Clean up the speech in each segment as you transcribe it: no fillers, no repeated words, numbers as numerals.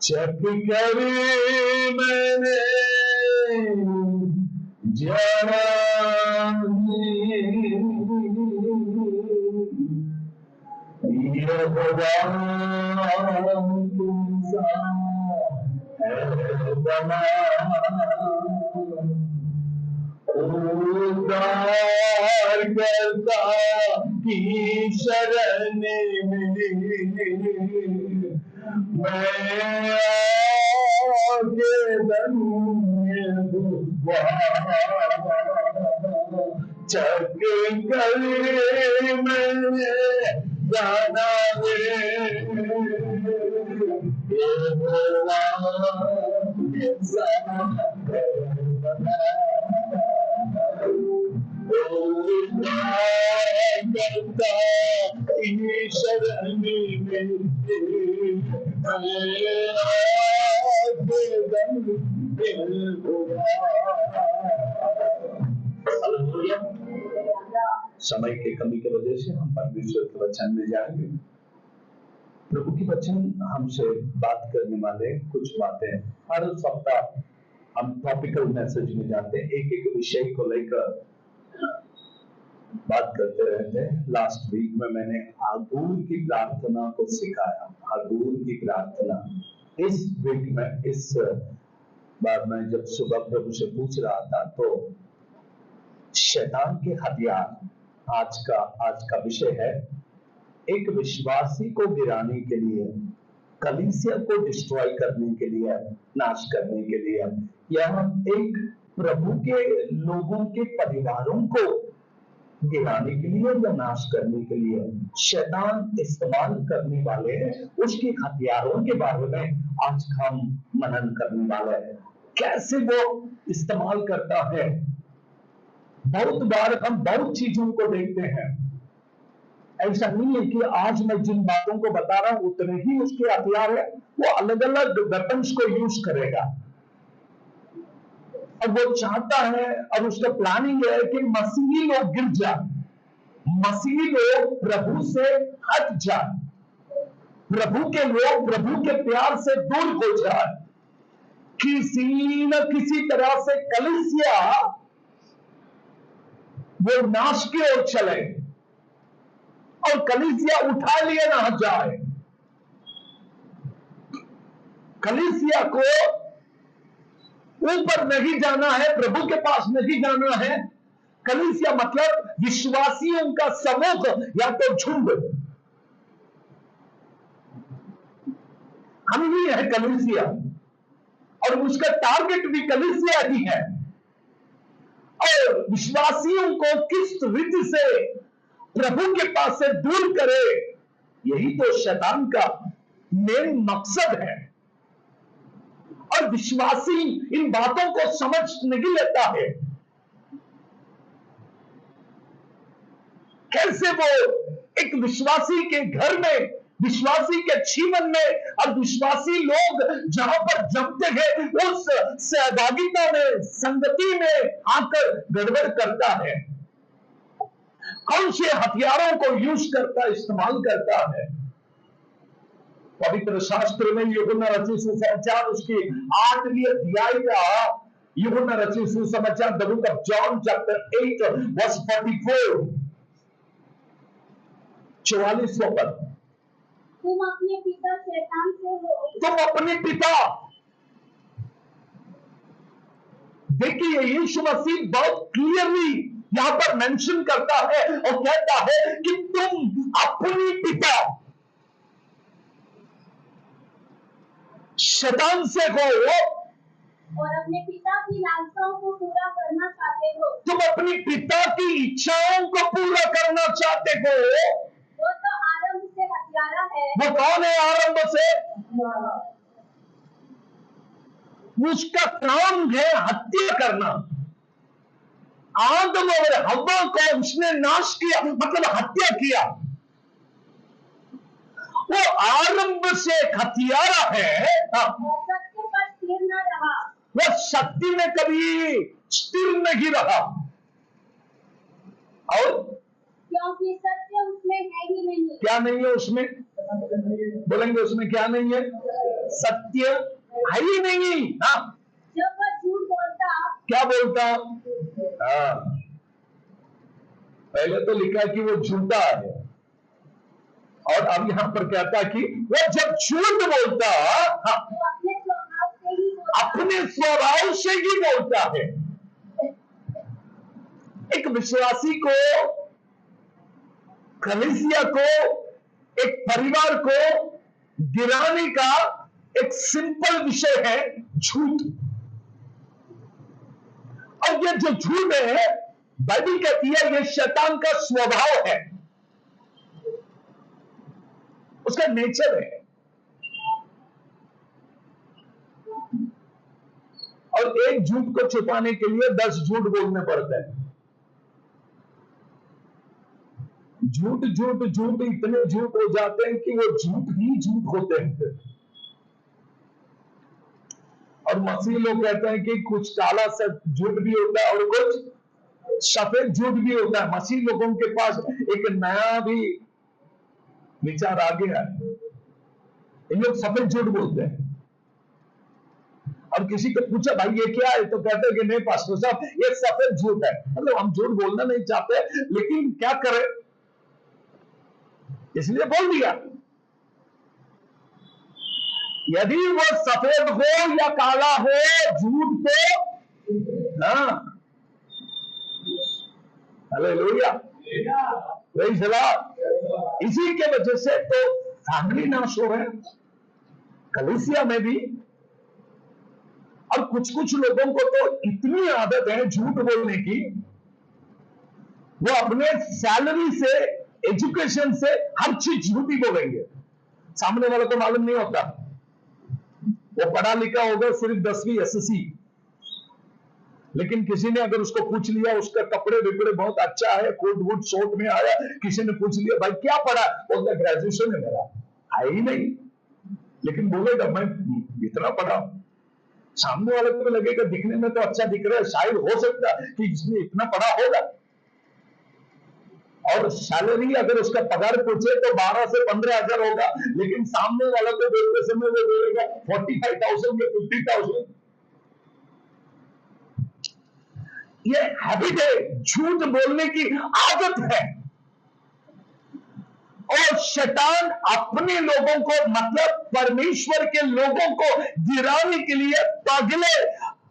Check करी मैंने जरा यहोवा तुमसा है बना उद्धार करता की शरण में मैं आगे धन्य हुआ चक कर मैंने जाना शरण समय के कमी की वजह से हम परमेश्वर के वचन में जाएंगे। प्रभु की वचन हमसे बात करने वाले कुछ बातें हर सप्ताह हम टॉपिकल मैसेज में जाते हैं, एक एक विषय को लेकर बात करते रहते हैं। लास्ट वीक में मैंने हागूर की प्रार्थना को सिखाया, हागूर की प्रार्थना। इस वीक में इस बार मैं जब सुबह प्रभु से पूछ रहा था तो शैतान के हथियार आज का विषय है। एक विश्वासी को गिराने के लिए, कलीसिया को डिस्ट्रॉय करने के लिए, नाश करने के लिए, या एक प्रभु के लोगों के परिवारों को गिराने के लिए या नाश करने के लिए शैतान इस्तेमाल करने वाले उसके हथियारों के बारे में आज हम मनन करने वाले हैं। कैसे वो इस्तेमाल करता है। बहुत बार हम बहुत चीजों को देखते हैं। ऐसा नहीं है कि आज मैं जिन बातों को बता रहा हूं उतने ही उसके हथियार है। वो अलग अलग वेपन्स को यूज करेगा और वो चाहता है और उसका प्लानिंग है कि मसीही लोग गिर जाए, मसीही लोग प्रभु से हट जाए, प्रभु के लोग प्रभु के प्यार से दूर हो जाए, किसी न किसी तरह से कलीसिया वो नाश की ओर चले और कलीसिया उठा लिए ना जाए। कलीसिया को ऊपर नहीं जाना है, प्रभु के पास नहीं जाना है। कलीसिया मतलब विश्वासियों का समूह या तो झुंड। हम ही है कलीसिया और उसका टारगेट भी कलीसिया ही है। और विश्वासियों को किस रीति से प्रभु के पास से दूर करे, यही तो शैतान का मेन मकसद है। और विश्वासी इन बातों को समझ नहीं लेता है। कैसे वो एक विश्वासी के घर में, विश्वासी के जीवन में और विश्वासी लोग जहां पर जमते हैं उस सहभागिता में, संगति में आकर गड़बड़ करता है। कौन से हथियारों को यूज करता, इस्तेमाल करता है। पवित्र शास्त्र में यूहन्ना रचित सुसमाचार उसकी 8वीं अध्याय का यूहन्ना रचित सुसमाचार the book of John chapter 8 verse 44 44वां पद। तुम अपने पिता शैतान से हो। तुम अपने पिता। देखिए यीशु मसीह बहुत क्लियरली यहां पर मेंशन करता है और कहता है कि तुम अपने पिता शैतान से हो और अपने पिता की लालसाओं को पूरा करना चाहते हो। तुम अपने पिता की इच्छाओं को पूरा करना चाहते हो। वो तो आरंभ से हत्यारा है। वो कौन है आरंभ से? उसका काम है हत्या करना। आदम और हव्वा को उसने नाश किया, मतलब हत्या किया। वो आरंभ से हत्यारा है। सत्य पर स्थिर न रहा। वो सत्य में कभी स्थिर नहीं रहा। और क्योंकि सत्य उसमें है ही नहीं। क्या नहीं है उसमें? बोलेंगे उसमें क्या नहीं है? सत्य है ही नहीं। हाँ, जब वह झूठ बोलता, क्या बोलता? हाँ, पहले तो लिखा कि वो झूठा है, और अब यहां पर कहता कि वो जब झूठ बोलता, हाँ, वो अपने स्वभाव से ही बोलता। अपने स्वभाव से ही बोलता है। एक विश्वासी को, कलीसिया को, एक परिवार को गिराने का एक सिंपल विषय है झूठ। और ये जो झूठ है, बाइबल कहती है ये शैतान का स्वभाव है, उसका नेचर है। और एक झूठ को छुपाने के लिए 10 झूठ बोलने पड़ते हैं। झूठ झूठ झूठ इतने झूठ हो जाते हैं कि वो झूठ ही झूठ होते हैं। और मसीह लोग कहते हैं कि कुछ काला सा झूठ भी होता है और कुछ सफेद झूठ भी होता है। मसीह लोगों के पास एक नया भी विचार आ गया है, इन लोग सफेद झूठ बोलते हैं। और किसी को पूछा भाई ये क्या है, तो कहते हैं कि नहीं पास्टर साहब ये सफेद झूठ है। मतलब हम झूठ बोलना नहीं चाहते, लेकिन क्या करें, इसलिए बोल दिया। यदि वो सफेद हो या काला हो, झूठ तो हाँ, हालेलुया, प्रेज़ द लॉर्ड। इसी के वजह से तो फैमिली नाश हो रहे हैं, कलीसिया में भी। और कुछ कुछ लोगों को तो इतनी आदत है झूठ बोलने की, वो अपने सैलरी से, एजुकेशन से हर चीज झूठी बोलेंगे। सामने वाले को मालूम नहीं होता, वो पढ़ा लिखा होगा सिर्फ 10वीं एसएससी, लेकिन किसी ने अगर उसको पूछ लिया, उसका कपड़े विपड़े बहुत अच्छा है, कोट वोट शॉर्ट में आया, किसी ने पूछ लिया भाई क्या पढ़ा, बोलता ग्रेजुएशन है मेरा, है ही नहीं, लेकिन बोलेगा मैं इतना पढ़ा। सामने वाले को लगेगा दिखने में तो अच्छा दिख रहा है, शायद हो सकता है कि इसने इतना पढ़ा होगा। और सैलरी अगर उसका पगार पूछे तो 12 से 15,000 होगा, लेकिन सामने वाला को देखते समय वो बोलेगा 45,000 या 50,000। ये हैबिट है, झूठ बोलने की आदत है। और शैतान अपने लोगों को, मतलब परमेश्वर के लोगों को गिराने के लिए, पगले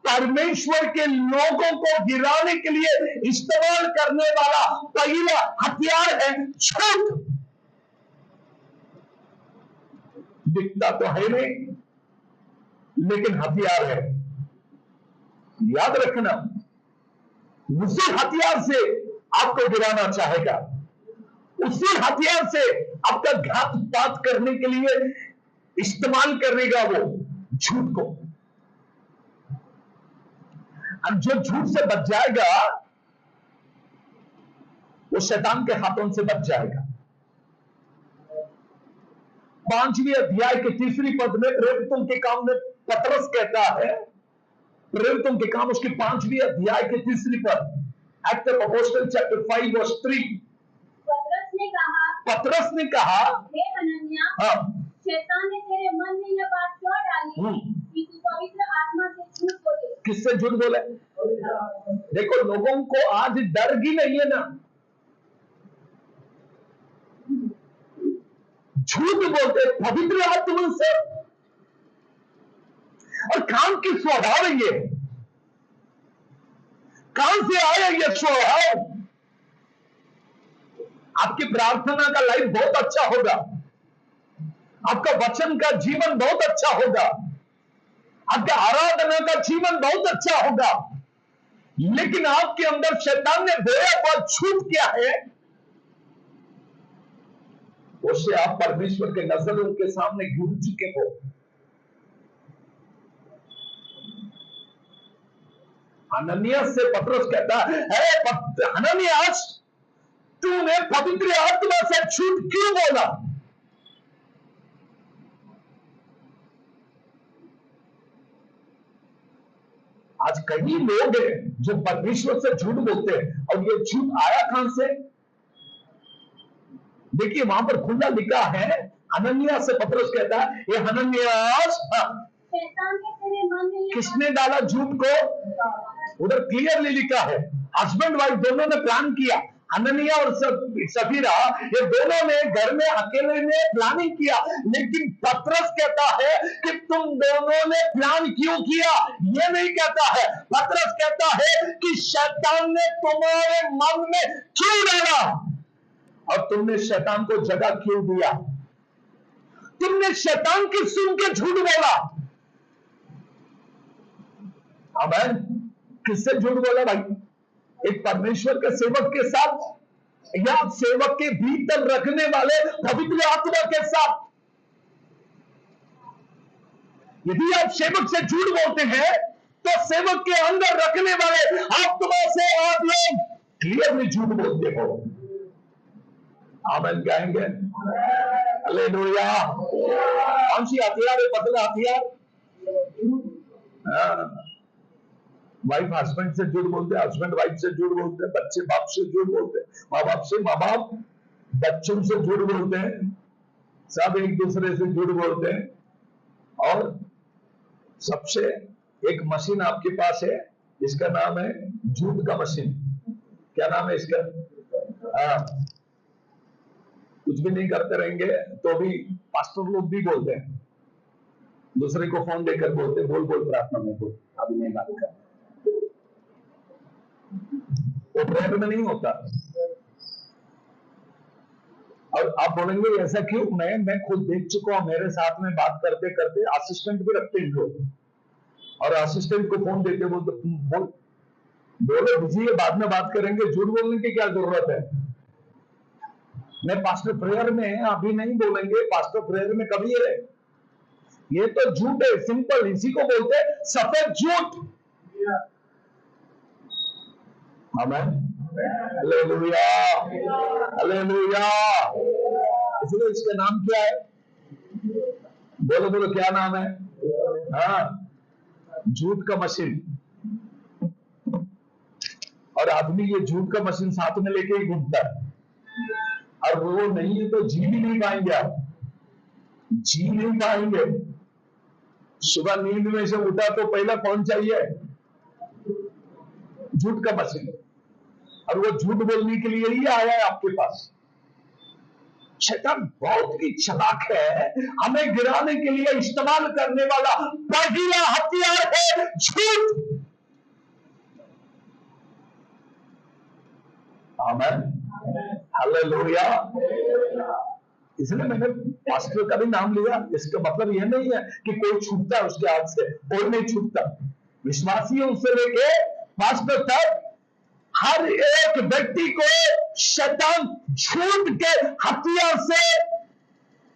परमेश्वर के लोगों को गिराने के लिए इस्तेमाल करने वाला पहला हथियार है झूठ। दिखता तो है नहीं, लेकिन हथियार है। याद रखना, उसी हथियार से आपको गिराना चाहेगा, उसी हथियार से आपका घात पात करने के लिए इस्तेमाल करेगा वो झूठ को। और जो झूठ से बच जाएगा वो शैतान के हाथों से बच जाएगा। 5वें अध्याय के 3री पद में प्रेरितों के काम में पतरस कहता है, प्रेरितों के काम उसके 5वें अध्याय के 3री पद, act of apostle chapter 5 verse 3। पतरस ने कहा हे हनन्याह, हाँ, शैतान ने तेरे मन में यह बात क्यों डाली कि तू पवित्र आत्मा से झूठ बोले? किससे झूठ बोले? देखो, लोगों को आज डर ही नहीं है ना, झूठ बोलते पवित्र आत्मा से। और काम की स्वभाव है ये, कहां से आया ये स्वभाव? आपकी प्रार्थना का लाइफ बहुत अच्छा होगा, आपका वचन का जीवन बहुत अच्छा होगा, आपका आराधना का जीवन बहुत अच्छा होगा, लेकिन आपके अंदर शैतान ने बोया हुआ झूठ क्या है, उससे आप परमेश्वर के नजरों के सामने गिर चुके हो। हनन्याह से पतरस कहता है, हनन्याह, तूने पवित्र आत्मा से झूठ क्यों बोला? आज कई लोग हैं जो परमेश्वर से झूठ बोलते हैं, और ये झूठ आया कहां से? देखिए, वहां पर खुला लिखा है हनन्याह से पतरस कहता है, ये हनन्यास, शैतान ने तेरे मन में ये किसने डाला झूठ को? उधर क्लियरली लिखा है, हस्बैंड वाइफ दोनों ने प्लान किया। हनन्याह और सफीरा, ये दोनों ने घर में अकेले में प्लानिंग किया, लेकिन पतरस कहता है कि तुम दोनों ने प्लान क्यों किया? ये नहीं कहता है, पतरस कहता है कि शैतान ने तुम्हारे मन में क्यों डाला और तुमने शैतान को जगह क्यों दिया? तुमने शैतान की सुन के झूठ बोला। आमीन। किससे झूठ बोला भाई? एक परमेश्वर के सेवक के साथ या सेवक के भीतर रखने वाले पवित्र आत्मा के साथ? यदि आप सेवक से झूठ बोलते हैं तो सेवक के अंदर रखने वाले आत्मा से आप लोग क्लियरली झूठ बोलते हो। आमीन कहेंगे? हालेलुया। कौन सी हथियार है? बदला हथियार। वाइफ हस्बैंड से झूठ बोलते, हस्बैंड वाइफ से झूठ बोलते, बच्चे बाप से झूठ बोलते, माँ बाप से, माँ बाप बच्चों से झूठ बोलते हैं, सब एक दूसरे से झूठ बोलते हैं। और सबसे एक मशीन आपके पास है, इसका नाम है झूठ का मशीन। क्या नाम है इसका? कुछ भी नहीं करते रहेंगे तो भी पास्टर लोग भी बोलते हैं, दूसरे को फोन देकर बोलते, बोल बोल प्रार्थना में बोल, अभी नहीं बात कर। वो प्रेयर में नहीं होता। और आप बोलेंगे ऐसा क्यों? मैं खुद देख चुका हूं, मेरे साथ में बात करते करते असिस्टेंट भी रखते हैं लोग, और असिस्टेंट को फोन देते बोलो बिजी है, बाद में बात करेंगे। झूठ बोलने की क्या जरूरत है? मैं पास्टर प्रेयर में अभी नहीं बोलेंगे, पास्टर प्रेयर में कभी है। ये तो झूठ है, सिंपल। इसी को बोलते हैं सफेद झूठ। आमीन। Hallelujah, hallelujah. इसलिए इसका नाम क्या है? बोलो बोलो, क्या नाम है? हाँ, झूठ का मशीन। और आदमी ये झूठ का मशीन साथ में लेके ही घूमता है, और वो नहीं है तो जी भी नहीं पाएंगे आप, जी नहीं पाएंगे। सुबह नींद में से उठा तो पहला कौन चाहिए? झूठ का मशीन। और वो झूठ बोलने के लिए ही आया है आपके पास। शैतान बहुत ही चालाक है, हमें गिराने के लिए इस्तेमाल करने वाला पहला हथियार है झूठ। आमीन, हालेलुया। इसलिए मैंने पास्टर का भी नाम लिया। इसका मतलब यह नहीं है कि कोई छूटता है उसके हाथ से, कोई नहीं छूटता। विश्वासियों से लेके पास्टर तक हर एक व्यक्ति को शैतान झूठ के हथियार से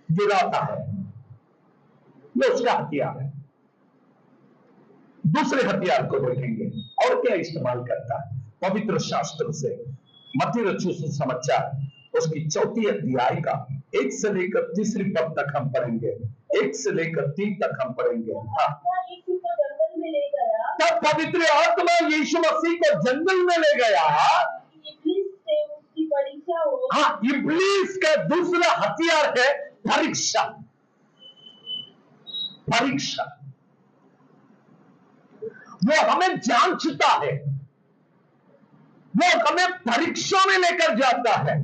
गिराता है। ये उसका हथियार है। दूसरे हथियार को देखेंगे और क्या इस्तेमाल करता है। पवित्र शास्त्र से मत्ती रचित सुसमाचार उसकी 4 अध्याय का 1 से लेकर 3 पद तक हम पढ़ेंगे, 1 से लेकर 3 तक हम पढ़ेंगे। हाँ। तब पवित्र आत्मा यीशु मसीह को जंगल में ले गया। हाँ, इब्लीस का दूसरा हथियार है परीक्षा। परीक्षा, वो हमें जांचता है, वो हमें परीक्षा में लेकर जाता है।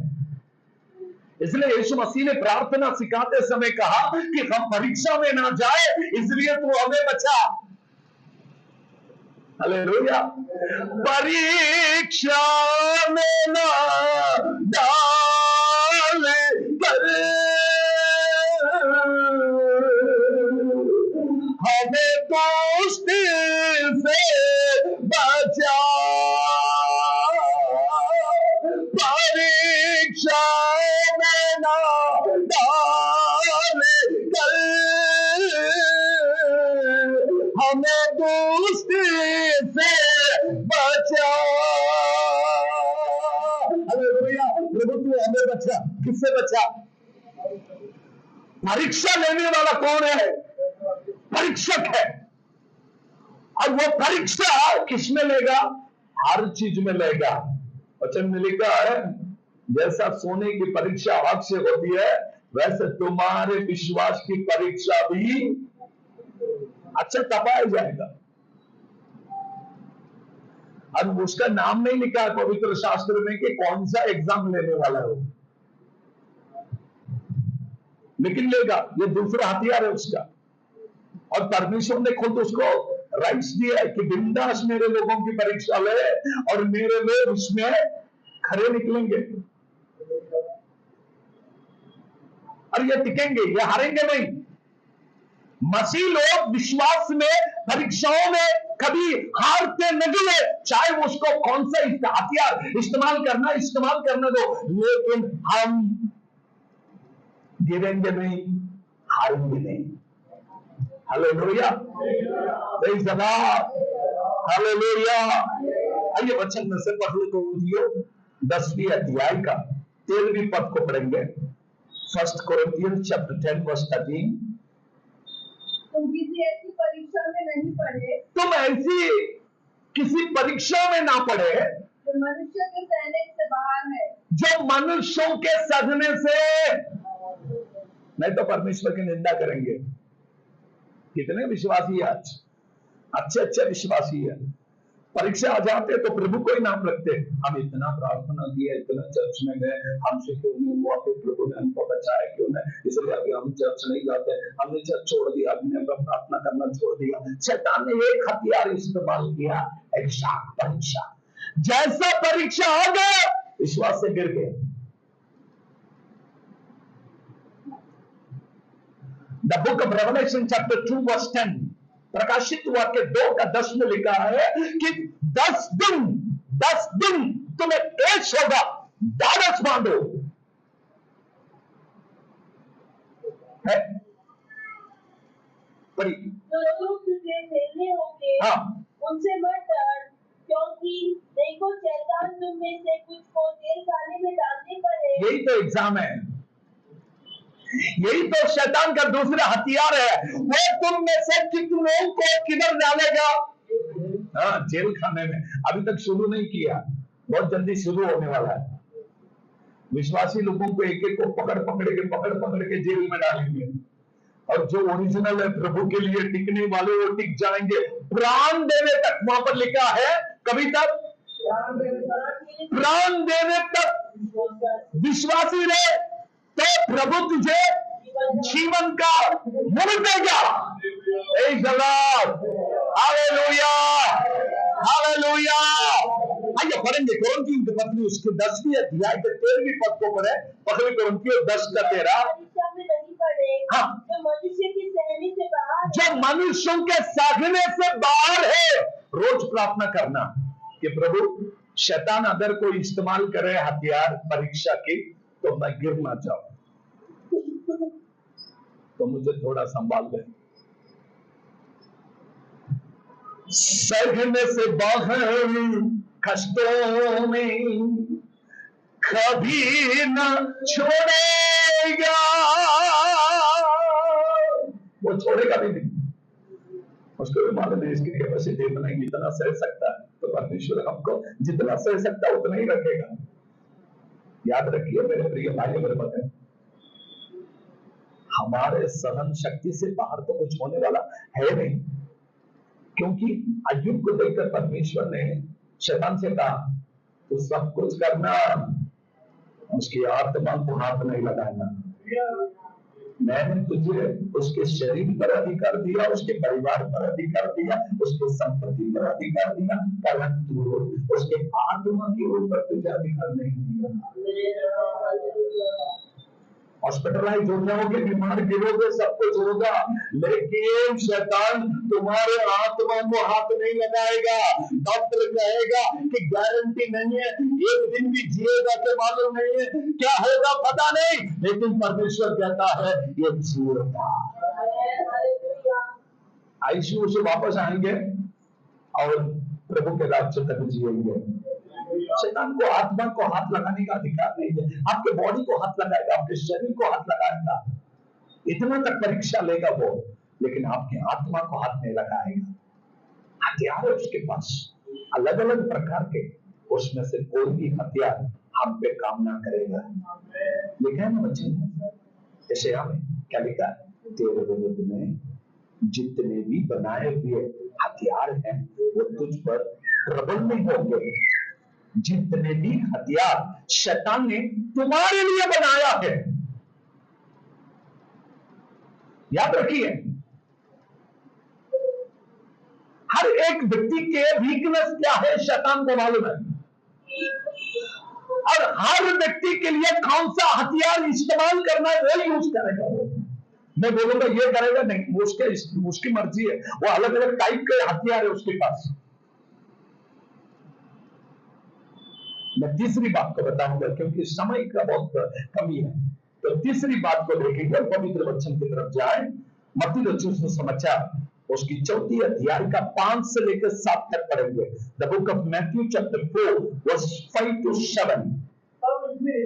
इसलिए यीशु मसीह ने प्रार्थना सिखाते समय कहा कि हम परीक्षा में ना जाए, इसलिए तू हमें बचा। हालेलुया। परीक्षा में ना डाले कर हमें दोस्ती से बचा। परीक्षा में ना डाले कर हमें दोस्ती से बचा। हालेलुया। प्रभु तू हमें बचा। किससे बचा? परीक्षा लेने वाला कौन है? परीक्षक है। और वो परीक्षा किस में लेगा? हर चीज में लेगा। वचन में लिखा है जैसा सोने की परीक्षा आग से होती है, वैसे तुम्हारे विश्वास की परीक्षा भी अच्छा तपाया जाएगा। अब उसका नाम नहीं लिखा है पवित्र शास्त्र में कि कौन सा एग्जाम लेने वाला हो, लेकिन लेगा। ये दूसरा हथियार है उसका। और परमेश्वर ने खुद उसको राइट्स दिया है कि बिंदास मेरे लोगों की परीक्षा ले और मेरे लोग इसमें खरे निकलेंगे और ये टिकेंगे, ये हारेंगे नहीं। मसीह लोग विश्वास में, परीक्षाओं में कभी हारते नहीं है, चाहे उसको कौन सा हथियार इस्तेमाल करना दो, लेकिन हम गिरेंगे नहीं, हारेंगे नहीं। Hallelujah, praise the Lord, hallelujah. आइए वचन में से पढ़ लो 10वीं अध्याय का 13वीं पद को पढ़ेंगे। 1 Corinthians chapter 10 verse 13। तुम किसी ऐसी परीक्षा में नहीं पड़े, तुम ऐसी किसी परीक्षा में ना पड़े जो मनुष्य के सहने से बाहर है, जो मनुष्यों के सदने से, नहीं तो परमेश्वर की निंदा करेंगे। कितने विश्वासी आज अच्छे विश्वासी है, परीक्षा आ जाते तो प्रभु को ही नाम रखते, हम इतना प्रार्थना किया, इतना चर्च में गए, हमसे क्यों नहीं हुआ, तो प्रभु ने हमको बचाया क्यों नहीं, इसलिए अभी हम चर्च नहीं जाते, हमने चर्च छोड़ दिया, हमने प्रार्थना करना छोड़ दिया। शैतान ने एक हथियार इस्तेमाल किया, एग्जाम, परीक्षा। जैसा परीक्षा आ गया विश्वास से गिर गया। The book of Revelation chapter 2 verse 10, प्रकाशित वाक्य 2:10 में लिखा है कि 10 दिन तुम्हें पेश होगा, ढाढ़स बांधो। है पढ़ी। जो लोग तुझे झेलने होंगे, हाँ, उनसे मत डर, क्योंकि देखो शैतान तुम में से कुछ को जेल खाने में डालने पर है। यही तो एग्जाम है, यही तो शैतान का दूसरा हथियार है। वो तुम में से कितनों को किधर डालेगा? हाँ, जेल खाने में। अभी तक शुरू नहीं किया, बहुत जल्दी शुरू होने वाला है। विश्वासी लोगों को एक एक को पकड़ पकड़ के जेल में डालेंगे, और जो ओरिजिनल है प्रभु के लिए टिकने वाले वो टिक जाएंगे प्राण देने तक। वहां पर लिखा है कभी तक, प्राण देने तक विश्वासी रहे तो प्रभु तुझे जीवन का मुड़ देगा। Hallelujah, hallelujah. आइए पढ़ेंगे कुरिन्थियों की पत्री उसके 10वीं अध्याय के 13वीं पद को पढ़े। पहले कुरिन्थियों 10:13। हाँ, जो मनुष्य की सहने से बाहर, जो मनुष्यों के साधने से बाहर है। रोज प्रार्थना करना कि प्रभु शैतान अगर कोई इस्तेमाल करे हथियार परीक्षा की, तो मैं गिर ना जाऊं, तो मुझे थोड़ा संभाल ले। सहने से बाहर कष्टों में कभी न छोड़ेगा, वो छोड़ेगा भी नहीं। उसको भी मालूम है इसकी कैपेसिटी इतना ही, जितना सह सकता है, तो परमेश्वर हमको जितना सह सकता है उतना ही रखेगा। याद रखिए मेरे प्रिय भाई, मेरे बहन, हमारे सहन शक्ति से बाहर तो कुछ होने वाला है नहीं, क्योंकि अय्यूब को देखकर परमेश्वर ने शैतान से कहा तो सब कुछ करना, उसकी आत्मा को हाथ नहीं लगाना। मैंने तुझे उसके शरीर पर अधिकार दिया, उसके परिवार पर अधिकार दिया, उसके संपत्ति पर अधिकार दिया, परंतु उसके आत्मा के ऊपर तुझे अधिकार नहीं दिया। हॉस्पिटलाइज हो जाओगे, बीमार गिरोगे, सब कुछ होगा, लेकिन शैतान तुम्हारे आत्मा को हाथ नहीं लगाएगा। डॉक्टर कहेगा कि गारंटी नहीं है, एक दिन भी जिएगा तो मालूम नहीं है, क्या होगा पता नहीं, लेकिन परमेश्वर कहता है ये जिएगा। आईसीयू से वापस आएंगे और प्रभु के राज्य तक जिएंगे। शैतान को आत्मा को हाथ लगाने का अधिकार नहीं है। आपके बॉडी को हाथ लगाएगा, आपके शरीर को हाथ लगाएगा, इतना तक परीक्षा लेगा वो, लेकिन आपके आत्मा को हाथ नहीं लगाएगा। हथियार है उसके पास अलग अलग प्रकार के, उसमें से कोई भी हथियार हम पे काम ना करेगा। लिखा है ना बच्चे, यशायाह में क्या लिखा है? तेरे विरुद्ध में जितने भी बनाए हुए हथियार हैं वो तुझ पर प्रबल नहीं होंगे। जितने भी हथियार शैतान ने तुम्हारे लिए बनाया है, याद रखिए, हर एक व्यक्ति के वीकनेस क्या है शैतान को मालूम है, और हर व्यक्ति के लिए कौन सा हथियार इस्तेमाल करना है वो यूज करेगा। मैं बोलूंगा ये करेगा नहीं, वो उसकी मर्जी है, वो अलग अलग टाइप के हथियार है उसके पास। मैं तीसरी बात को बताऊंगा क्योंकि समय का बहुत कमी है, तो तीसरी बात को देखेंगे, पवित्र वचन की तरफ जाए। मत्ती रचित सुसमाचार उसकी 4 अध्याय का 5 से लेकर 7 तक पढ़ेंगे। The book of Matthew chapter 4 verse 5 to 7। तब उसने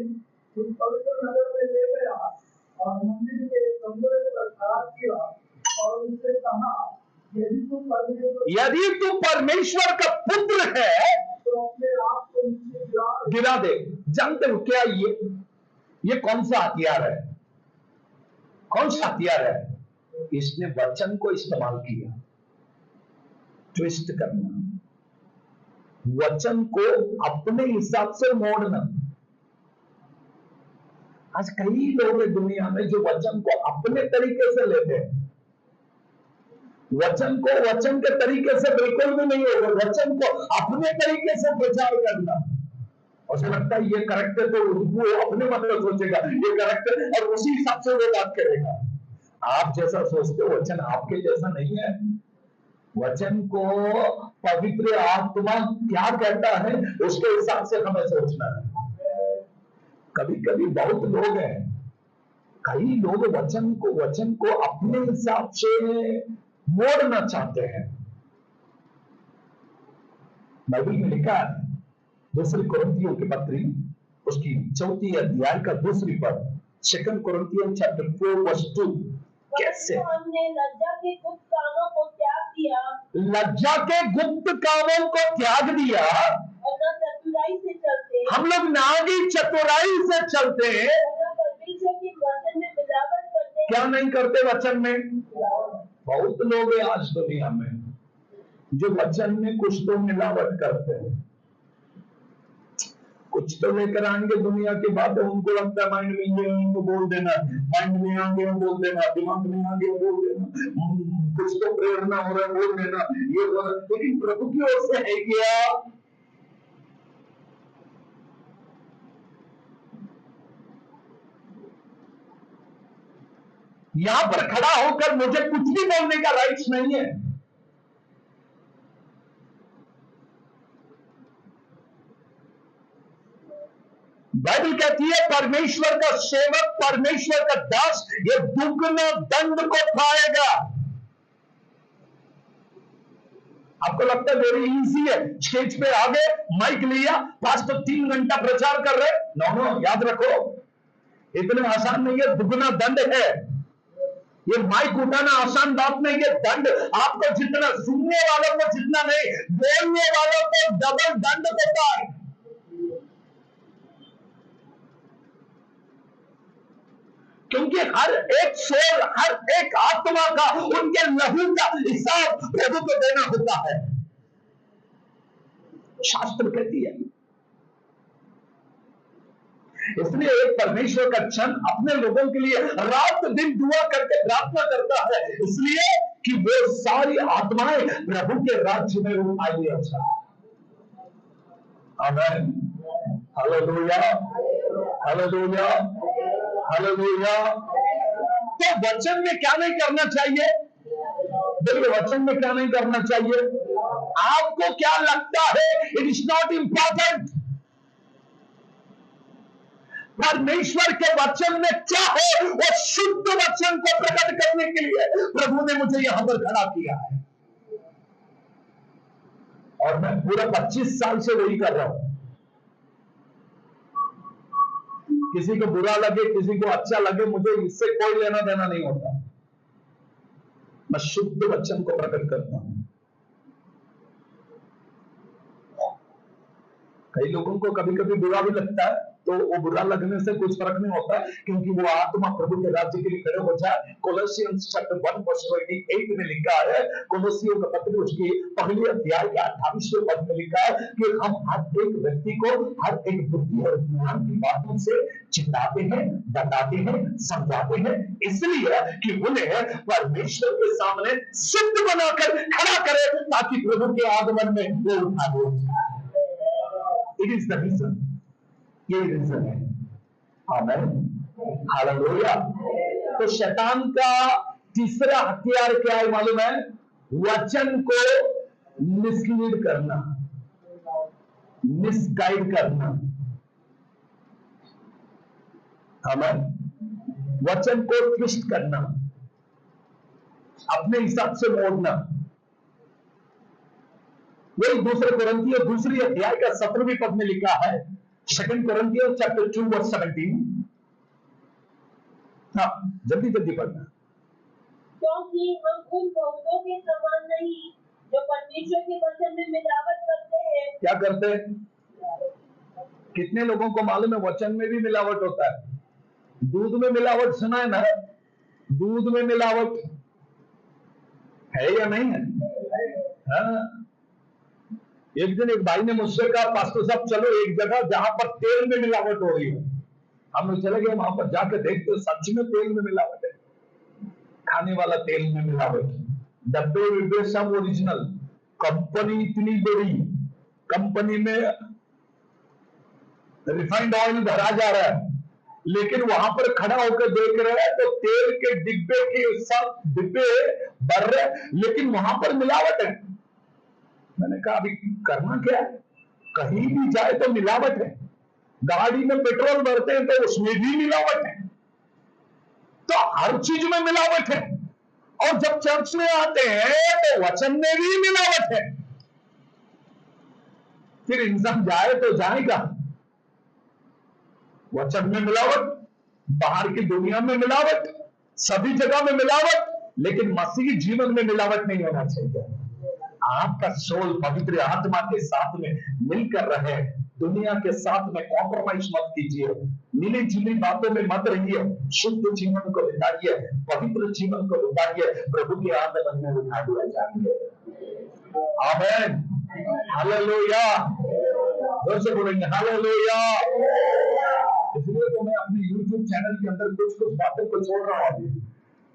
उस पवित्र नगर में ले गया और मंदिर के कमरे पर खड़ा किया और उससे कहा, यदि तू परमेश्वर का पुत्र है तो अपने आप को नीचे गिरा दे। जानते हो क्या ये कौन सा हथियार है? कौन सा हथियार है? इसने वचन को इस्तेमाल किया, ट्विस्ट करना, वचन को अपने हिसाब से मोड़ना। आज कई लोग हैं दुनिया में जो वचन को अपने तरीके से लेते हैं। वचन को वचन के तरीके से बिल्कुल भी नहीं होगा, वचन को अपने तरीके से प्रचार करना। और उसे लगता है ये करेक्ट है तो वो अपने मन में सोचेगा ये करेक्ट है और उसी हिसाब से वो बात करेगा। आप जैसा सोचते हो वचन आपके जैसा नहीं है। वचन को पवित्र आत्मा क्या कहता है उसके हिसाब से हमें सोचना है। कभी कभी बहुत लोग हैं, कई लोग वचन को अपने हिसाब से मोड़ना चाहते हैं। बाइबल में लिखा है दूसरी कुरिन्थियों की पत्री उसकी 4 अध्याय का 2 पद, 2 Corinthians chapter 4 verse 2। कैसे हमने लज्जा के गुप्त कामों को त्याग दिया, लज्जा के गुप्त कामों को त्याग दिया, और न चतुराई से चलते, हम लोग ना ही चतुराई से चलते हैं, और न परमेश्वर के वचन में मिलावट करते। क्या नहीं करते वचन में? बहुत लोग हैं आज दुनिया में जो वचन में कुछ तो मिलावट करते हैं। कुछ तो लेकर आएंगे दुनिया की बातें, उनको लगता है माइंड में ये उनको बोल देना, माइंड में आगे बोल देना, दिमाग में आगे बोल देना, कुछ तो प्रेरणा हो रहा है बोल देना, ये लेकिन प्रभु की ओर से है क्या? यहां पर खड़ा होकर मुझे कुछ भी बोलने का राइट्स नहीं है। बाइबल कहती है परमेश्वर का सेवक, परमेश्वर का दास ये दुगना दंड को पाएगा। आपको लगता है वेरी इजी है, स्टेज पे आ गए, माइक लिया, पास्टर 3 घंटा प्रचार कर रहे? नो, याद रखो इतना आसान नहीं है, दुगना दंड है। ये माइक उठाना आसान बात नहीं है, दंड आपको जितना, सुनने वालों को जितना नहीं, बोलने वालों को डबल दंड देता है। क्योंकि हर एक सोल, हर एक आत्मा का, उनके लहू का हिसाब प्रभु को देना होता है, शास्त्र कहती है। इसलिए एक परमेश्वर का जन अपने लोगों के लिए रात दिन दुआ करके प्रार्थना करता है, इसलिए कि वो सारी आत्माएं प्रभु के राज्य में उठाई अच्छा। आमीन, हालेलुया, हालेलुया, हालेलुया। तो वचन में क्या नहीं करना चाहिए? देखिए वचन में क्या नहीं करना चाहिए? आपको क्या लगता है? It is not important. परमेश्वर के वचन में क्या है वो शुद्ध वचन को प्रकट करने के लिए प्रभु ने मुझे यहां पर खड़ा किया है, और मैं पूरा 25 साल से वही कर रहा हूं। किसी को बुरा लगे, किसी को अच्छा लगे, मुझे इससे कोई लेना देना नहीं होता। मैं शुद्ध वचन को प्रकट करता हूं। कई लोगों को कभी कभी बुरा भी लगता है, तो वो बुरा लगने से कुछ फर्क नहीं होता, क्योंकि वो आत्मा प्रभु के राज्य के लिए खड़े हो जाए। कोलोसियंस चैप्टर 1:28 में लिखा है, कोलोसियों का पत्र उसकी पहली अध्याय के 28वें पद में लिखा है कि हम हर एक व्यक्ति को हर एक बुद्धि और ज्ञान की बातों से चिल्लाते हैं, बताते हैं, समझाते हैं, इसलिए कि उन्हें परमेश्वर के सामने सिद्ध बनाकर खड़ा करे, ताकि प्रभु के आगमन में वो उठा हो जाए। इट इज द रीजन, ये रीजन है। आमेन, हालेलुया। तो शैतान का तीसरा हथियार क्या है मालूम है? वचन को मिसलीड करना, मिसगाइड करना। आमेन, वचन को ट्विस्ट करना, अपने हिसाब से मोड़ना। वही दूसरे कोरिन्थियों दूसरी अध्याय का 17वें पद में लिखा है, 2 कोरिन्थियों चैप्टर 2:17। हाँ, जल्दी जल्दी पढ़ना। क्योंकि हम उन बहुतों के समान नहीं जो परमेश्वर के वचन में मिलावट करते हैं। क्या करते हैं? कितने लोगों को मालूम है वचन में भी मिलावट होता है? दूध में मिलावट सुना है ना? दूध में मिलावट है या नहीं है? हाँ। एक दिन एक भाई ने मुझसे कहा, पास्टर साहब चलो एक जगह जहां पर तेल में मिलावट हो रही है। हम लोग चले गए, वहां पर जाके देखते सच में तेल में मिलावट है, खाने वाला तेल में मिलावट, डब्बे विब्बे सब ओरिजिनल, कंपनी इतनी बड़ी, कंपनी में रिफाइंड ऑयल भरा जा रहा है, लेकिन वहां पर खड़ा होकर देख रहे हैं तो तेल के डिब्बे के सब डिब्बे भर रहे, लेकिन वहां पर मिलावट है। मैंने कहा अभी करना क्या है? कहीं भी जाए तो मिलावट है। गाड़ी में पेट्रोल भरते हैं तो उसमें भी मिलावट है, तो हर चीज में मिलावट है। और जब चर्च में आते हैं तो वचन में भी मिलावट है। फिर इंसान जाए तो जाएगा। वचन में मिलावट, बाहर की दुनिया में मिलावट, सभी जगह में मिलावट, लेकिन मसीही जीवन में मिलावट नहीं होना चाहिए। आपका सोल पवित्र आत्मा के साथ में मिलकर रहे, दुनिया के साथ में कॉम्प्रोमाइज मत कीजिए, मिली जुली बातों में मत रहिए, शुद्ध जीवन को बिताइए, पवित्र जीवन को बिताइए, प्रभु के आगमन में उठा दिया जाएंगे। आमीन, हालेलुया। जोर से बोलेंगे हालेलुया। इसलिए तो मैं अपने YouTube चैनल के अंदर कुछ कुछ बातों को छोड़ रहा हूं,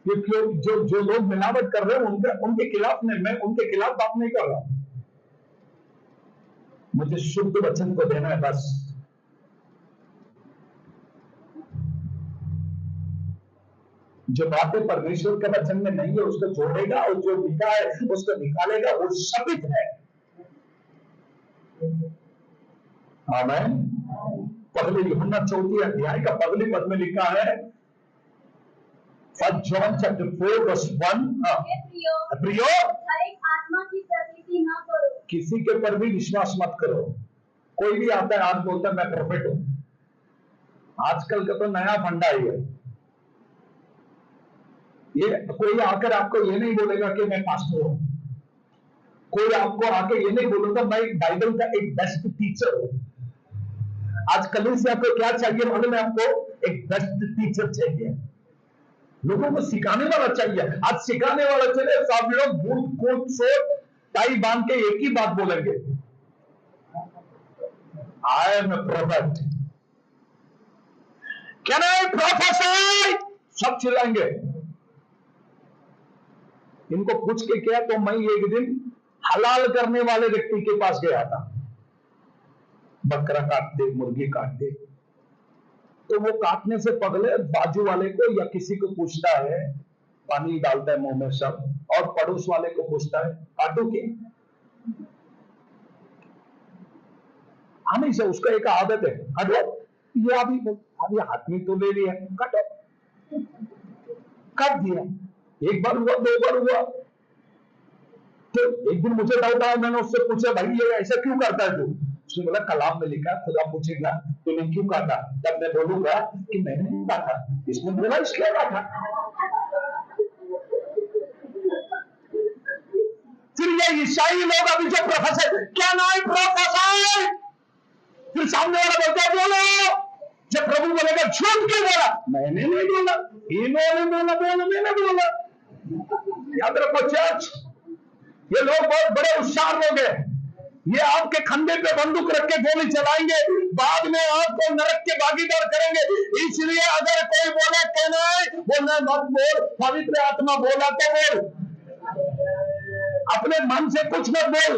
क्योंकि जो लोग मिलावट कर रहे हैं उनके खिलाफ मैं उनके खिलाफ बात नहीं कर रहा। मुझे शुद्ध वचन को देना है बस। जो बातें परमेश्वर के वचन में नहीं है उसको जोड़ेगा, और जो लिखा है उसको निकालेगा, वो शपित है। आमीन। पहले यूहन्ना 4 अध्याय का पहले पद में लिखा है, 1 John chapter 4:1, प्रियो हर एक आत्मा की प्रतीति न करो, किसी के पर भी विश्वास मत करो। कोई भी आता है आज बोलता है मैं प्रोफेट हूं। आजकल का तो नया फंडा ही है ये। कोई आकर आपको ये नहीं बोलेगा कि मैं पास्टर हूं, कोई आपको आके ये नहीं बोलेगा मैं बाइबल का एक बेस्ट टीचर हूं। आज कलीसिया को क्या चाहिए मालूम है आपको? एक बेस्ट टीचर चाहिए, लोगों को सिखाने वाला चाहिए। आज सिखाने वाला चाहिए, सब लोग बूट कोट शर्ट टाई बांध के एक ही बात बोलेंगे, I am a prophet, can I prophesy, सब चिल्लाएंगे। इनको पूछ के क्या, तो मैं एक दिन हलाल करने वाले व्यक्ति के पास गया था, बकरा काट दे, मुर्गी काट दे, तो वो काटने से पहले बाजू वाले को या किसी को पूछता है, पानी डालता है मुंह में सब, और पड़ोस वाले को पूछता है काटो क्या? हमेशा उसका एक आदत है, हटो, ये अभी हाथ में तो ले लिया, काटो, काट दिया। एक बार हुआ, 2 बार हुआ, तो एक दिन मुझे डाउट आया, मैंने उससे पूछा भाई ये ऐसा क्यों करता है तू? उसने बोला कलाम में लिखा, खुदा पूछेगा तूने क्यों काटा, तब मैं बोलूंगा कि मैंने नहीं काटा। इसने बोला इसलिए काटा। फिर ये ईसाई लोग अभी जो प्रोफेसर, क्या नाम प्रोफेसर, फिर सामने वाला बोलता है बोलो जब प्रभु बोलेगा झूठ क्यों बोला, मैंने नहीं बोला, इन्होंने बोला, मैंने बोला। याद रखो चर्च, ये लोग बहुत बड़े होशियार लोग हैं। ये आपके खंडे पे बंदूक रख के गोली चलाएंगे, बाद में आपको नरक के भागीदार करेंगे। इसलिए अगर कोई बोले कहना है, बोलना मत बोल, पवित्र आत्मा बोला तो बोल, अपने मन से कुछ मत बोल।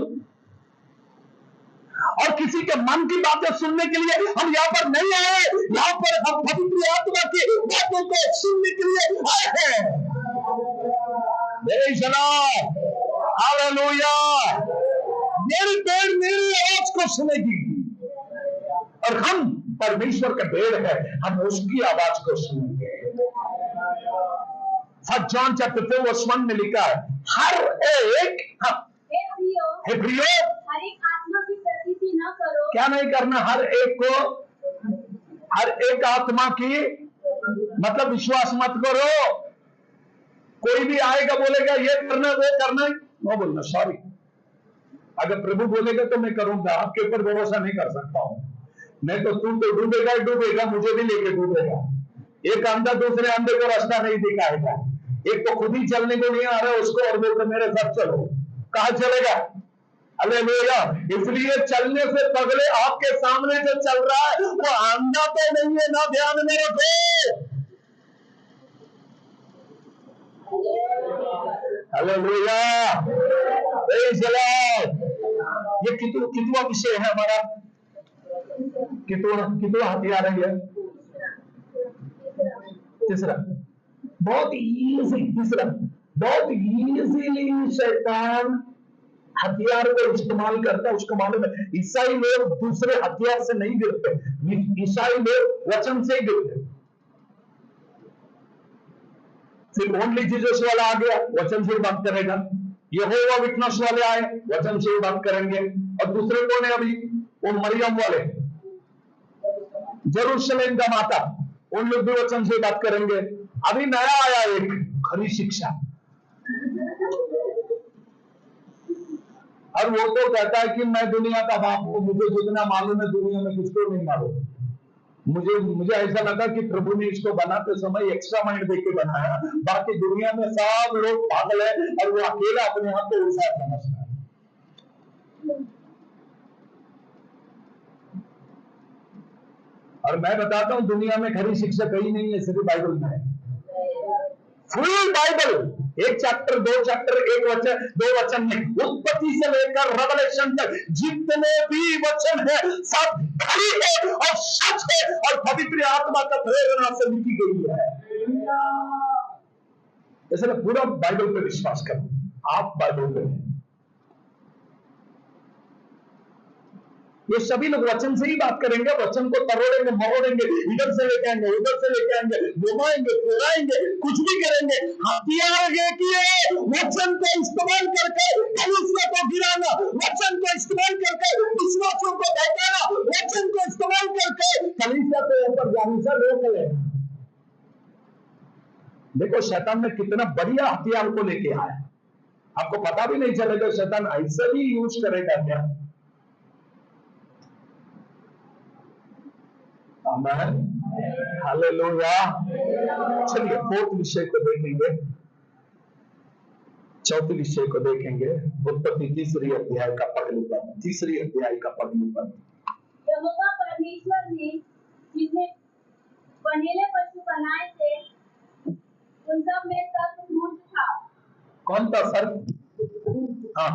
और किसी के मन की बातें सुनने के लिए हम यहाँ पर नहीं आए, यहाँ पर हम पवित्र आत्मा की बातों को सुनने के लिए आए हैं। हालेलुया। मेरी पेड़ मेरी आवाज को सुनेगी, और हम परमेश्वर का पेड़ है, हम उसकी आवाज को सुनेंगे। फर्स्ट जॉन चैप्टर 4 वर्स 1 में लिखा है, हर एक हे प्रियो हर एक आत्मा की प्रतीति न करो। क्या नहीं करना? हर एक को, हर एक आत्मा की मतलब विश्वास मत करो। कोई भी आएगा बोलेगा ये करना वो करना, वो बोलना सॉरी। अगर प्रभु बोलेगा तो मैं करूंगा, आपके ऊपर भरोसा नहीं कर सकता हूं मैं। तो तू तो डूबेगा, मुझे भी लेके डूबेगा। एक अंधा दूसरे अंधे को रास्ता नहीं दिखाएगा, एक तो खुद ही चलने को नहीं आ रहा उसको, और बोलते मेरे साथ चलो, कहां चलेगा? हालेलुया। इसलिए चलने से पहले आपके सामने जो चल रहा है वो अंधा तो नहीं है ना, ध्यान में रखो। Hallelujah, praise the Lord. ये कितवा विषय है हमारा? कितवा हथियार है ये? तीसरा। बहुत इजी, तीसरा बहुत इजीली शैतान हथियार को इस्तेमाल करता है। उसको मालूम है ईसाई लोग दूसरे हथियार से नहीं गिरते, ईसाई लोग वचन से गिरते। सिर्फ ओनली जीसस वाला आ गया, वचन से बात करेगा। यहोवा विटनेस वाले आए, वचन से बात करेंगे। और दूसरे कौन है अभी? वो मरियम वाले, जेरूशलेम का माता, उन लोग भी वचन से बात करेंगे। अभी नया आया एक खरी शिक्षा, और वो तो कहता है कि मैं दुनिया का बाप हूं, मुझे जितना मालूम है दुनिया में किसको नहीं मालूम। मुझे ऐसा लगा कि प्रभु ने इसको बनाते समय एक्स्ट्रा माइंड देके बनाया, बाकी दुनिया में सब लोग पागल है और वो अकेला अपने आप को उल्टा समझता है। और मैं बताता हूं दुनिया में खरी शिक्षा कहीं नहीं है, सिर्फ बाइबल में है। फुल बाइबल, एक चैप्टर, दो चैप्टर, एक वचन, दो वचन में, उत्पत्ति से लेकर रेवलेशन तक जितने भी वचन है सब खरी है और सच है और पवित्र आत्मा का प्रेरणा से लिखी गई है। इसलिए पूरा बाइबल पे विश्वास करो, आप बाइबल पे। ये सभी लोग वचन से ही बात करेंगे, वचन को तरोड़ेंगे मरोड़ेंगे, इधर से लेके आएंगे उधर से लेके आएंगे, घुमाएंगे फिराएंगे, कुछ भी करेंगे। हथियार ये किए वचन को इस्तेमाल करके कलीसिया को गिराना, वचन को इस्तेमाल करके विश्वासियों को बहकाना, वचन को इस्तेमाल करके कलीसिया को ऊपर जाने से रोक लेना। देखो शैतान ने कितना बढ़िया हथियार को लेके आया, आपको पता भी नहीं चलेगा शैतान ऐसा भी यूज करेगा क्या। आमेन, हालेलुया। चलिए फोर्थ विषय को देखेंगे, चौथे विषय को देखेंगे। उत्पत्ति तीसरी अध्याय का पहलू पद, तीसरी अध्याय का पहलू पद। यहोवा परमेश्वर ने जिसने बनेले पशु बनाए थे उन सब में सर्प मूर्ख था। कौन था सर्प? हाँ,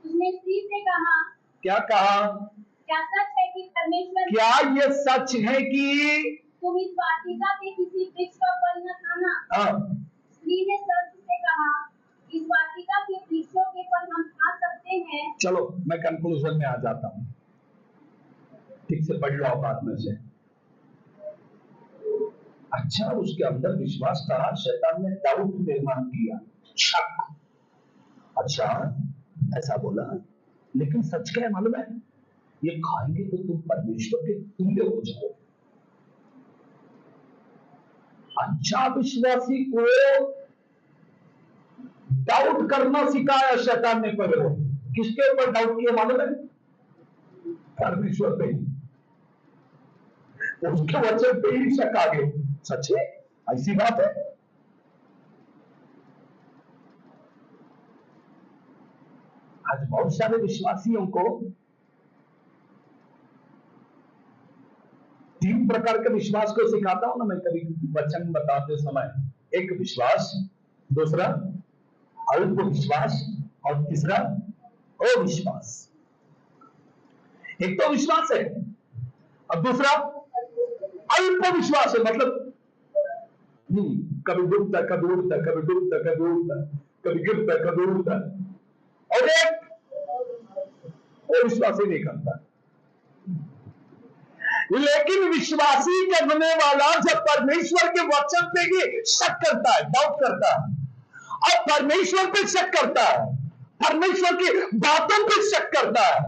उसने स्त्री से कहा, क्या कहा? क्या सच है कि परमेश्वर, क्या ये सच है कि तुम इस वाटिका के किसी वृक्ष का फल न खाना? स्त्री ने सर्प से कहा, इस वाटिका के वृक्षों के फल हम खा सकते हैं। चलो मैं कंक्लूजन में आ जाता हूं, ठीक से पढ़ लो बाद में से। अच्छा, उसके अंदर विश्वास था, शैतान ने डाउट निर्माण किया, शक। अच्छा ऐसा बोला, लेकिन सच क्या है मालूम है? ये खाएंगे तो तुम परमेश्वर के तुल्य हो जाओ। अच्छा, विश्वासी को डाउट करना सिखाया शैतान ने। पहले किसके ऊपर डाउट किया मालूम है? परमेश्वर पे। उसके वचन पे ही शक आ गए। सच है, ऐसी बात है। आज बहुत सारे विश्वासियों को 3 प्रकार के विश्वास को सिखाता हूं ना मैं कभी वचन बताते समय। एक विश्वास, दूसरा अल्प विश्वास और तीसरा अविश्वास। एक तो विश्वास है और दूसरा अल्प विश्वास है, मतलब कभी डूबता है, कभी उड़ता है, कभी डूबता है, कभी उड़ता है, कभी गिरता है, कभी उड़ता है। और एक वो विश्वास ही नहीं करता। लेकिन विश्वासी करने वाला जब परमेश्वर के वचन पे ही शक करता है, डाउट करता है, और परमेश्वर पे शक करता है, परमेश्वर की बातों पे शक करता है।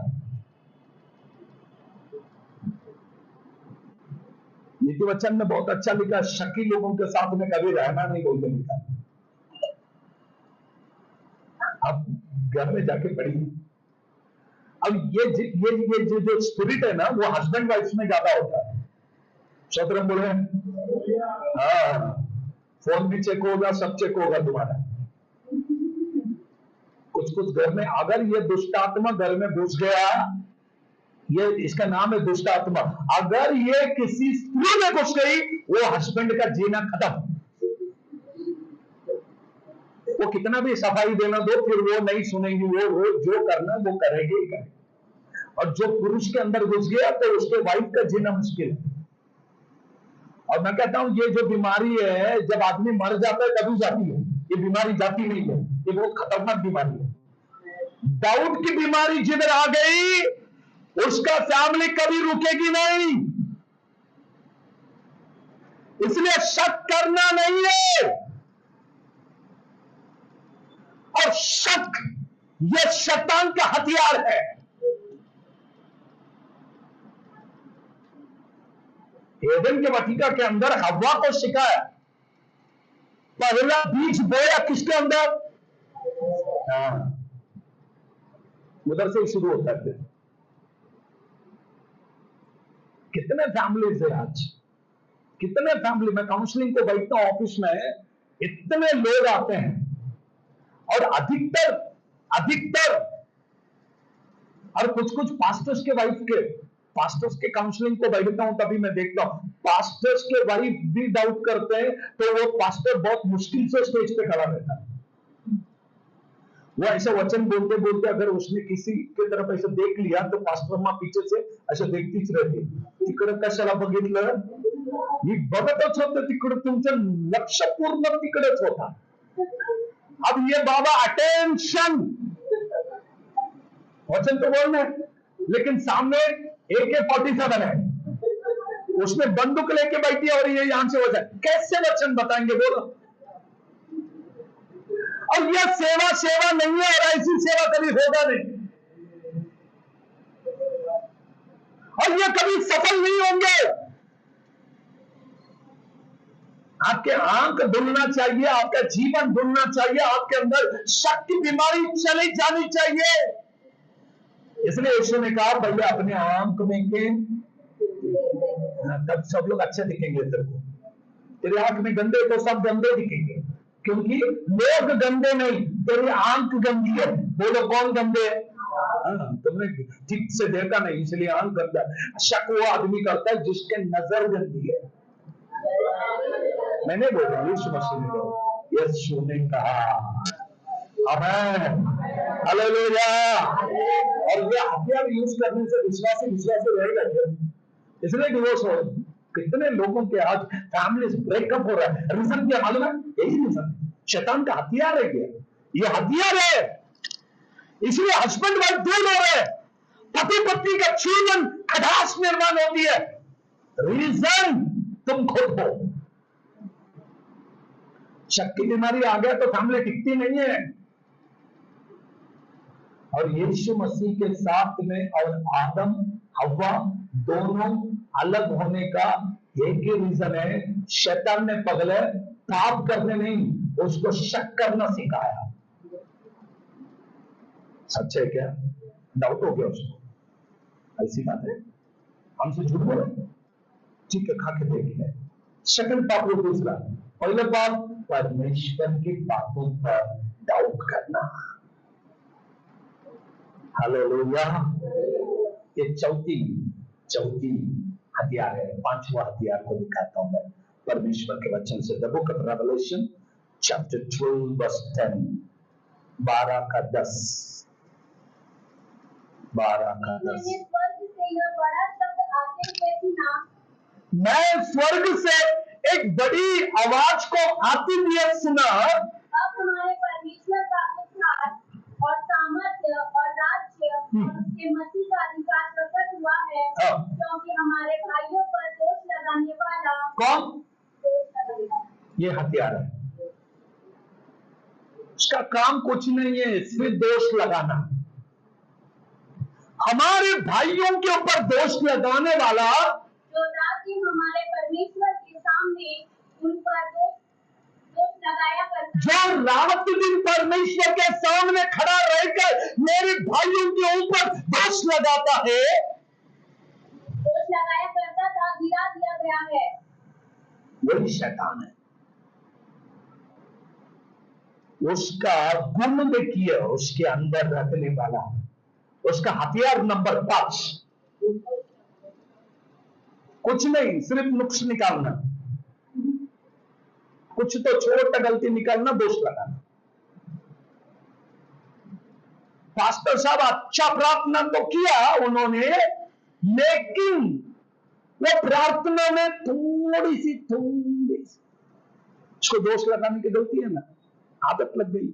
नीति वचन में बहुत अच्छा लिखा, शकी लोगों के साथ में कभी रहना नहीं बोलते लिखा। आप घर में जाके पढ़िए। अब ये जो स्पिरिट है ना, वो हस्बैंड वाइफ में ज्यादा होता है। शत्रम बोले हाँ, फोन भी चेक होगा, सब चेक होगा तुम्हारा। कुछ घर में अगर ये दुष्ट आत्मा घर में घुस गया, ये इसका नाम है दुष्ट आत्मा। अगर ये किसी स्त्री में घुस गई, वो हस्बैंड का जीना खत्म। वो कितना भी सफाई देना दो, फिर वो नहीं सुनेंगी। वो जो करना वो करेगी ही करेगी। और जो पुरुष के अंदर घुस गया तो उसके वाइफ का जीना मुश्किल है। और मैं कहता हूं ये जो बीमारी है, जब आदमी मर जाता है तभी जाती है, ये बीमारी जाती नहीं है। ये बहुत खतरनाक बीमारी है। डाउट की बीमारी जिधर आ गई, उसका फैमिली कभी रुकेगी नहीं। इसलिए शक करना नहीं है। और शक यह शैतान का हथियार है। एदन के वाटिका के अंदर हव्वा को सिखाया, पहला बीज बोया किसके अंदर? उधर से शुरू होता है। कितने फैमिलीज है आज, कितने फैमिली में काउंसलिंग को बैठता हूं ऑफिस में, इतने लोग आते हैं और अधिकतर और कुछ पास्टर्स के वाइफ के, पास्टर्स के काउंसलिंग को बैठता हूं तभी मैं देखता हूं पास्टर्स के वाइफ भी डाउट करते हैं, तो वो पास्टर बहुत मुश्किल से स्टेज पे खड़ा रहता है। वो ऐसा वचन बोलते बोलते अगर उसने किसी की तरफ ऐसे देख लिया तो पास्टर मां पीछे से ऐसे देखतीच रहती, तिकडे कशाला बघितलं, मी बघतच होते तिकडे, तुमचं लक्ष पूर्ण तिकडेच होता। अब ये बाबा अटेंशन, वचन तो बोलना है, लेकिन सामने AK-47 है, उसमें बंदूक लेके बैठी है और ये यहां से वचन, कैसे वचन बताएंगे बोलो? और यह सेवा नहीं है, और ऐसी सेवा कभी होगा नहीं, और यह कभी सफल नहीं होंगे। आपके आंख धुलना चाहिए, आपका जीवन धुलना चाहिए, आपके अंदर शक की बीमारी चली जानी चाहिए। इसलिए यीशु ने कहा पहले अपने आंख में के, तब सब लोग अच्छे दिखेंगे तेरे को। तेरे आंख में गंदे तो सब गंदे दिखेंगे, क्योंकि लोग गंदे नहीं, तेरी आंख गंदी है। बोलो कौन गंदे है? तुमने ठीक से देखा नहीं, इसलिए आंख गंदा। शक वो आदमी करता है जिसके नजर गंदी है। मैंने बोला, यीशु मसीह ने बोला, यीशु ने कहा आमीन, हालेलुया। और ये हथियार यूज करने से विश्वासी रहेगा क्या? इसलिए डिवोर्स हो, कितने लोगों के आज फैमिलीज ब्रेकअप हो रहा है। रीजन क्या मालूम है? यही रीजन, शैतान का हथियार है। ये हथियार है, इसलिए हस्बैंड वाइफ दूर हो रहे हैं, पति पत्नी का जीवन खटास निर्माण होती है। रीजन तुम खुद हो। शक की बीमारी आ गया तो फैमिली टिकती नहीं है। और यीशु मसीह के साथ में और आदम हव्वा दोनों अलग होने का एक ही रीजन है, शैतान ने पगले पाप करने नहीं, उसको शक करना सिखाया। सच है क्या? डाउट हो गया उसको, ऐसी बात है, हमसे झूठ बोले, ठीक है, खा के देखिए। सेकंड पाप वो दूसरा। पहले पाप परमेश्वर की बातों पर डाउट करना। हालेलुया। ये चौथी हथियार है। पांचवा हथियार को दिखाता हूं मैं परमेश्वर के वचन से। The book of Revelation chapter 12 verse 10, 12 का 10। मैंने स्वर्ग से यह बड़ा शब्द आते हुए सुना। मैं स्वर्ग से एक बड़ी आवाज को आती हुई सुना। अब हमारे परमेश्वर का उद्धार और सामर्थ्य और राज्य और उसके मसीह का अधिकार प्रकट हुआ है, क्योंकि हमारे भाइयों पर दोष लगाने वाला कौन? दोष लगाएगा। ये हथियार है। उसका काम कुछ नहीं है, सिर्फ दोष लगाना। हमारे भाइयों के ऊपर दोष लगाने वाला, जो राज्य हमारे परमेश्वर के सामने उन पर दोष लगाया करता जो रात दिन परमेश्वर के सामने खड़ा रहकर मेरे भाइयों के ऊपर दोष लगाता है, दोष लगाया करता था, गिरा दिया गया है। वही शैतान है। उसका गुण देखिए, उसके अंदर रखने वाला, उसका हथियार नंबर 5 कुछ नहीं, सिर्फ नुक्स निकालना, कुछ तो छोटा गलती निकालना, दोष लगाना। पास्टर साहब अच्छा प्रार्थना तो किया उन्होंने, लेकिन वो प्रार्थना में थोड़ी सी उसको दोष लगाने की गलती है ना, आदत लग गई,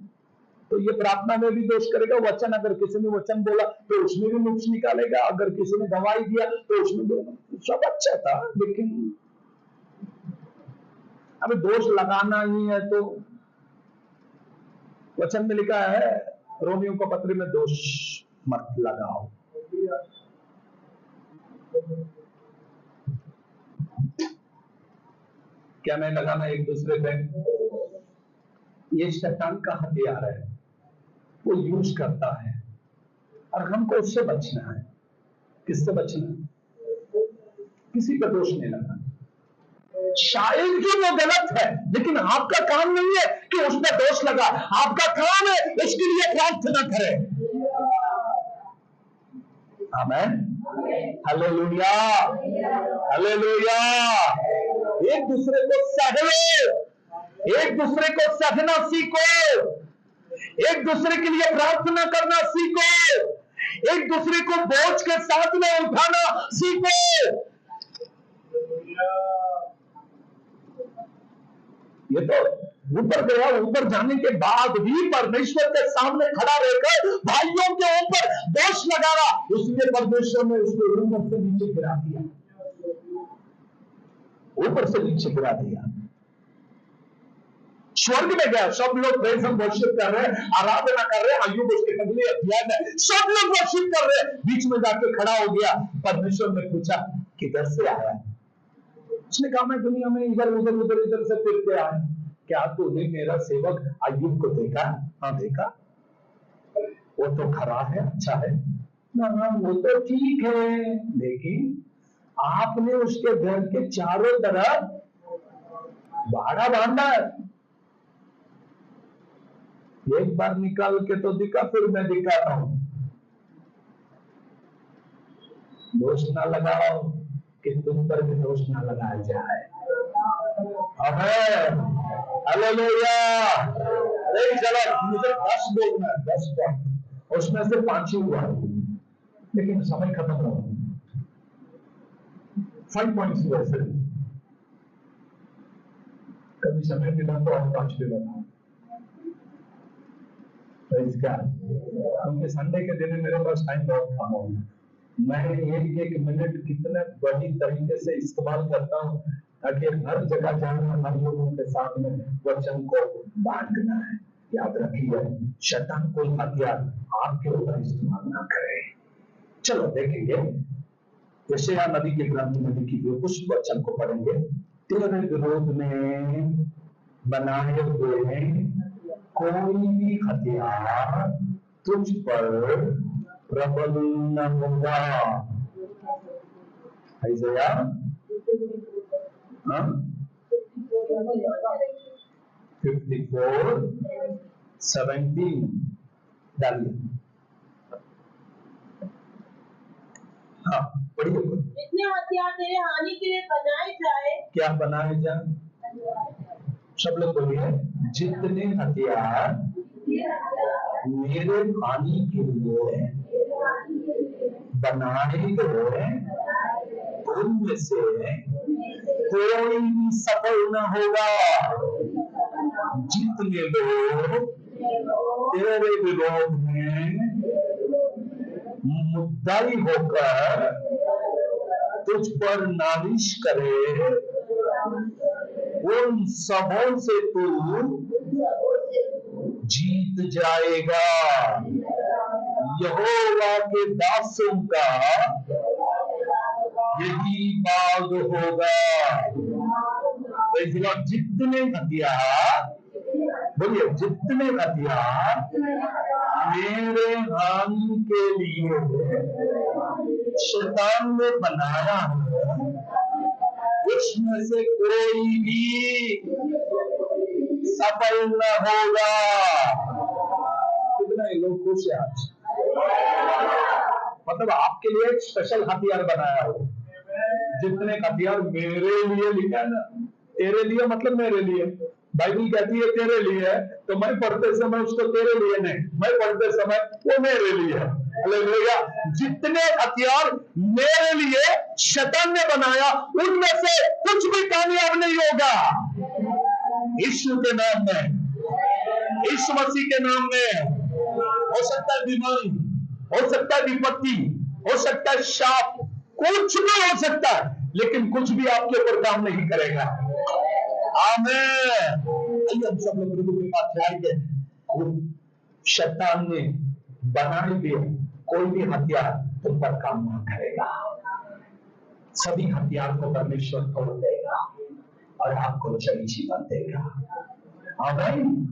तो ये प्रार्थना में भी दोष करेगा। वचन, अगर किसी ने वचन बोला तो उसमें भी नुक्स निकालेगा, अगर किसी ने गवाही दिया तो उसमें सब अच्छा था, लेकिन अभी दोष लगाना ही है। तो वचन में लिखा है रोमियो को पत्री में, दोष मत लगाओ। क्या मैं लगाना एक दूसरे पे? ये शैतान का हथियार है, वो यूज करता है, और हमको उससे बचना है। किससे बचना? किसी का दोष नहीं लगाना। शायद कि वो गलत है, लेकिन आपका काम नहीं है कि उस पर दोष लगा। आपका काम है उसके लिए प्रार्थना करें। आमेन, हालेलुया, हालेलुया। एक दूसरे को सह लो, एक दूसरे को सहना सीखो, एक दूसरे के लिए प्रार्थना करना सीखो, एक दूसरे को बोझ के साथ में उठाना सीखो। ये तो ऊपर गया, ऊपर जाने के बाद भी परमेश्वर के सामने खड़ा रहकर भाइयों के ऊपर दोष लगा रहा, इसलिए परमेश्वर ने उसको ऊपर से नीचे गिरा दिया, ऊपर से नीचे गिरा दिया। स्वर्ग में गया, सब लोग प्रेज एंड वर्शिप कर रहे हैं, आराधना कर रहे हैं। अय्यूब उसके अगले अध्याय में सब लोग वर्शिप कर रहे हैं, बीच में जाके खड़ा हो गया। परमेश्वर ने पूछा किधर से आया? उसने कहा मैं दुनिया में इधर से फिरते आया। क्या तूने मेरा सेवक अय्यूब को देखा? हाँ देखा, वो तो खरा है, अच्छा है ना, वो तो ठीक है, लेकिन आपने उसके घर के चारों तरफ बाड़ा बांधा है। एक बार निकाल के तो दिखा, फिर मैं दिखाता हूं। दोष ना लगाओ कि तुम पर भी दोष ना लगाया जाए। आमेन, हालेलुया। अरे चलो, मुझे 10 बोलना है, 10 पॉइंट, उसमें से 5 ही हुआ, लेकिन समय खत्म हो गया। 5 पॉइंट्स हुए सिर्फ। कभी समय मिला तो और 5 भी बताओ। क्योंकि संडे के दिन मेरे पास टाइम बहुत कम होगा। मैं एक मिनट कितने बड़ी तरीके से इस्तेमाल करता हूँ, ताकि हर जगह जाना, हर लोगों के साथ में वचन को बांटना है। याद रखिए, शैतान कोई हथियार आपके ऊपर इस्तेमाल ना करे। चलो देखेंगे, यशायाह नबी के ग्रंथ में लिखी हुई कुछ वचन को पढ़ेंगे। तेरे विरोध में बनाए हुए कोई भी हथियार तुझ पर प्रबल न होगा। हाँ 54:17 डालिए। हाँ पढ़िए। जितने हथियार तेरे हानि के लिए बनाए जाए, क्या बनाए जाए? सब लोग बोलिए, जितने हथियार मेरे हानि के लिए बनाए गए उनमें से कोई भी सफल न होगा। जितने लोग तेरे विरोध में मुद्दाई होकर तुझ पर नालिश करे, उन सबों से तू जीत जाएगा। यहोवा के दासों का यही भाग होगा। जितने हथियार, बोलिए, जितने हथियार मेरे हानि के लिए शैतान ने बनाया है, उसमें से कोई भी सफल न होगा। कितने लोग खुश हैं आज? मतलब आपके लिए एक स्पेशल हथियार बनाया हो। जितने हथियार मेरे लिए लिखा है ना, तेरे लिए मतलब मेरे लिए। बाइबल कहती है तेरे लिए है, तो मैं पढ़ते समय उसको तेरे लिए नहीं, मैं पढ़ते समय वो मेरे लिए है। हालेलुया। जितने हथियार मेरे लिए शैतान ने बनाया, उनमें से कुछ भी कामयाब नहीं होगा। यीशु के नाम में, यीशु मसीह के नाम में। हो सकता है बीमारी, हो सकता है विपत्ति, हो सकता है शाप, कुछ भी हो सकता है, लेकिन कुछ भी आपके ऊपर काम नहीं करेगा। आमीन। आइए हम सब लोग प्रभु के पास जाएंगे। शैतान ने बनाए दिए कोई भी हथियार तुम पर काम न करेगा। सभी हथियार को परमेश्वर तोड़ देगा और आपको जय जीवन देगा। आमीन।